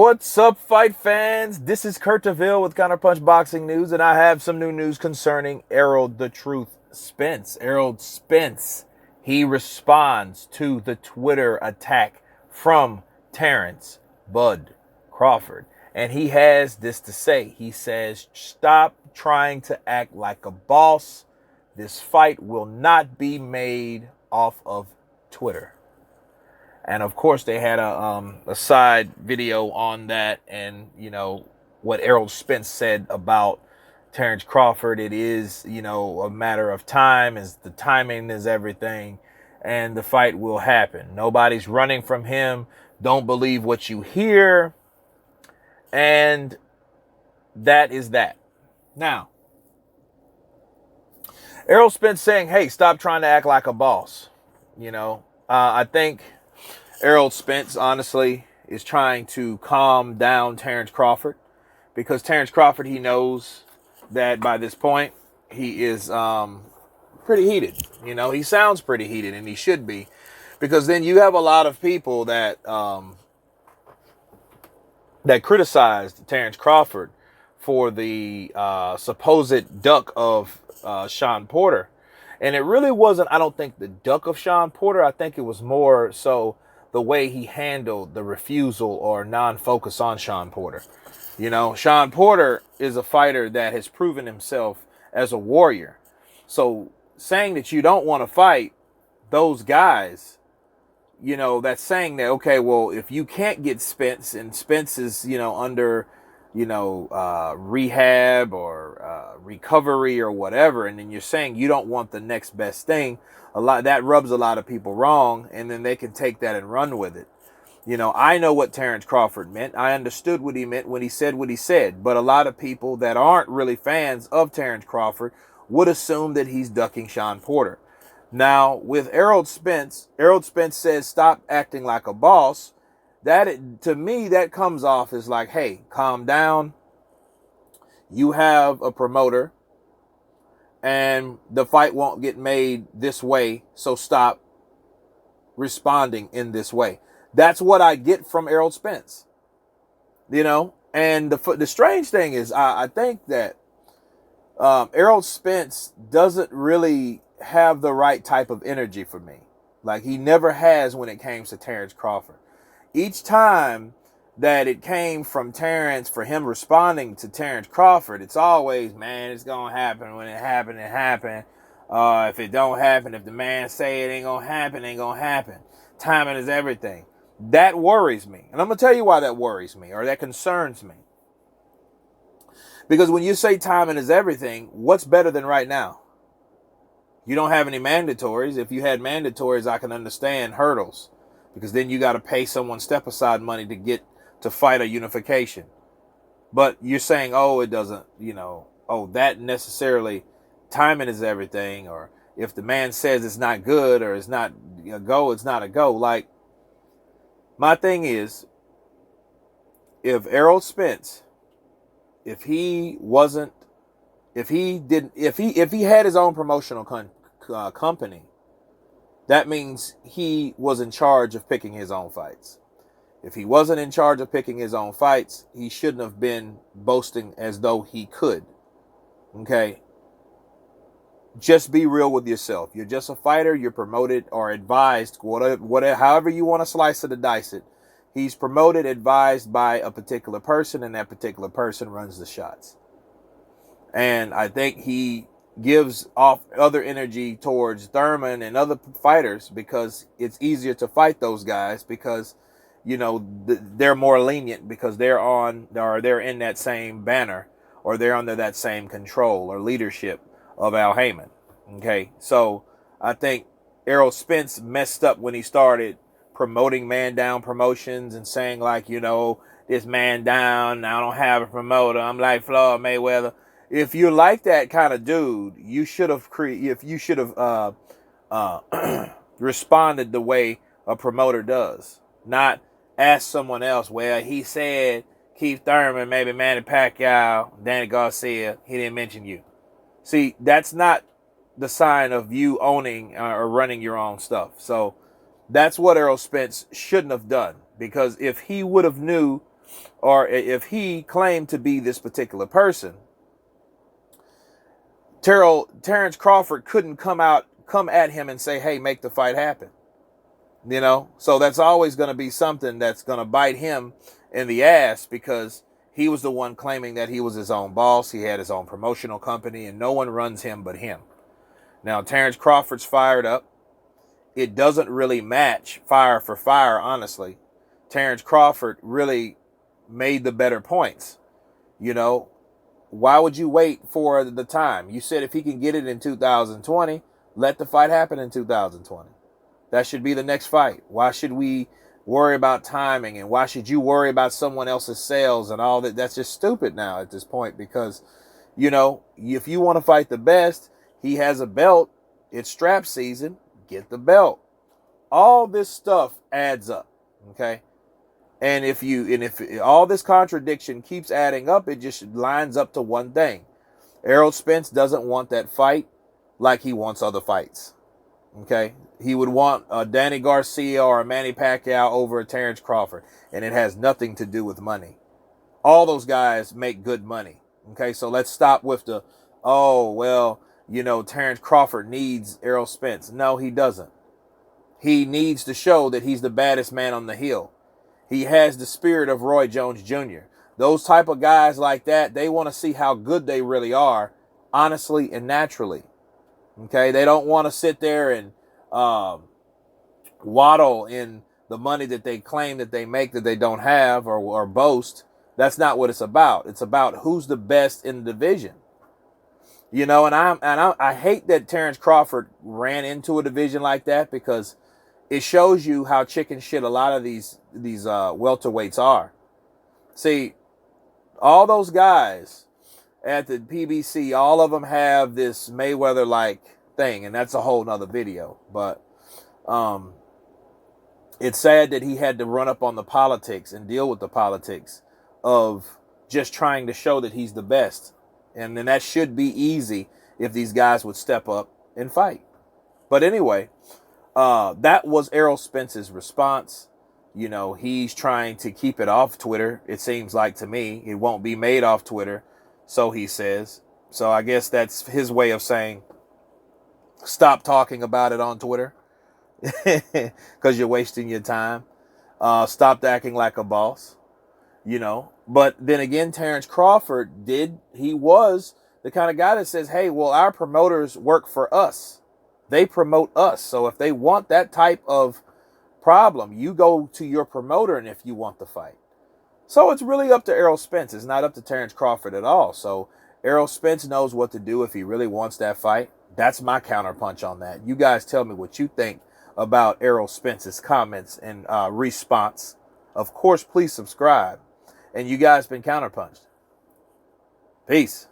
What's up, fight fans? This is Kurt DeVille with Counterpunch Boxing News, and I have some new news concerning Errol the Truth Spence. Errol Spence, he responds to the Twitter attack from Terrence Bud Crawford, and he has this to say. He says, "Stop trying to act like a boss. This fight will not be made off of Twitter." And of course, they had a side video on that, and what Errol Spence said about Terrence Crawford. It is a matter of time. Is the timing is everything, and the fight will happen. Nobody's running from him. Don't believe what you hear, and that is that. Now, Errol Spence saying, "Hey, stop trying to act like a boss." I think Errol Spence, honestly, is trying to calm down Terrence Crawford, because Terrence Crawford, he knows that by this point he is pretty heated. He sounds pretty heated, and he should be, because then you have a lot of people that criticized Terrence Crawford for the supposed duck of Sean Porter. And it really wasn't, I don't think, the duck of Sean Porter. I think it was more so the way he handled the refusal or non-focus on Sean Porter. Sean Porter is a fighter that has proven himself as a warrior. So saying that you don't want to fight those guys, that's saying that, okay, well, if you can't get Spence, and Spence is, under, rehab or recovery or whatever, and then you're saying you don't want the next best thing, that rubs a lot of people wrong, and then they can take that and run with it. I know what Terrence Crawford meant. I understood what he meant when he said what he said, but a lot of people that aren't really fans of Terrence Crawford would assume that he's ducking Sean Porter. Now, with Errol Spence says, "Stop acting like a boss." To me, that comes off as like, hey, calm down. You have a promoter, and the fight won't get made this way, so stop responding in this way. That's what I get from Errol Spence. And the strange thing is, I think that Errol Spence doesn't really have the right type of energy for me. Like he never has when it came to Terrence Crawford. Each time that it came from Terrence, for him responding to Terrence Crawford, it's always, man, it's going to happen. When it happen, it happen. If it don't happen, if the man say it ain't going to happen, it ain't going to happen. Timing is everything. That worries me. And I'm going to tell you why that worries me, or that concerns me. Because when you say timing is everything, what's better than right now? You don't have any mandatories. If you had mandatories, I can understand hurdles, because then you got to pay someone step aside money to get to fight a unification. But you're saying, oh, it doesn't, that necessarily, timing is everything. Or if the man says it's not good or it's not a go, it's not a go. Like, my thing is, if Errol Spence, if he had his own promotional company, that means he was in charge of picking his own fights. If he wasn't in charge of picking his own fights, he shouldn't have been boasting as though he could. Okay? Just be real with yourself. You're just a fighter. You're promoted or advised, whatever, however you want to slice it or dice it. He's promoted, advised by a particular person, and that particular person runs the shots. And I think he gives off other energy towards Thurman and other fighters, because it's easier to fight those guys, because they're more lenient, because they're in that same banner, or they're under that same control or leadership of Al Heyman. Okay, so I think Errol Spence messed up when he started promoting man down promotions and saying, like, this man down, I don't have a promoter, I'm like Floyd Mayweather. If you're like that kind of dude, you should have responded the way a promoter does. Not ask someone else, well, he said Keith Thurman, maybe Manny Pacquiao, Danny Garcia, he didn't mention you. See, that's not the sign of you owning or running your own stuff. So that's what Errol Spence shouldn't have done, because if he would have knew or if he claimed to be this particular person, Terrence Crawford couldn't come at him and say, hey, make the fight happen. You know, so that's always going to be something that's going to bite him in the ass, because he was the one claiming that he was his own boss. He had his own promotional company, and no one runs him but him. Now, Terrence Crawford's fired up. It doesn't really match fire for fire, honestly. Terrence Crawford really made the better points. You know, why would you wait for the time? You said if he can get it in 2020, let the fight happen in 2020. That should be the next fight. Why should we worry about timing, and why should you worry about someone else's sales and all that? That's just stupid now at this point, because, you know, if you want to fight the best, he has a belt. It's strap season. Get the belt. All this stuff adds up. Okay. And if all this contradiction keeps adding up, it just lines up to one thing. Errol Spence doesn't want that fight like he wants other fights. Okay. He would want a Danny Garcia or a Manny Pacquiao over a Terrence Crawford. And it has nothing to do with money. All those guys make good money. Okay. So let's stop with the, oh, well, you know, Terrence Crawford needs Errol Spence. No, he doesn't. He needs to show that he's the baddest man on the hill. He has the spirit of Roy Jones Jr. Those type of guys like that, they want to see how good they really are, honestly and naturally. Okay, they don't want to sit there and waddle in the money that they claim that they make that they don't have, or boast. That's not what it's about. It's about who's the best in the division. You know, and I hate that Terrence Crawford ran into a division like that, because it shows you how chicken shit a lot of these welterweights are. See, all those guys at the PBC, all of them have this Mayweather-like thing, and that's a whole nother video. But it's sad that he had to run up on the politics and deal with the politics of just trying to show that he's the best. And then that should be easy if these guys would step up and fight. But anyway, that was Errol Spence's response. You know, he's trying to keep it off Twitter. It seems like to me, it won't be made off Twitter. So he says. So I guess that's his way of saying, stop talking about it on Twitter, because you're wasting your time. Stop acting like a boss, you know. But then again, Terrence Crawford he was the kind of guy that says, hey, well, our promoters work for us. They promote us. So if they want that type of problem, you go to your promoter, and if you want the fight. So it's really up to Errol Spence. It's not up to Terrence Crawford at all. So Errol Spence knows what to do if he really wants that fight. That's my counterpunch on that. You guys tell me what you think about Errol Spence's comments and response. Of course, please subscribe. And you guys been counterpunched. Peace.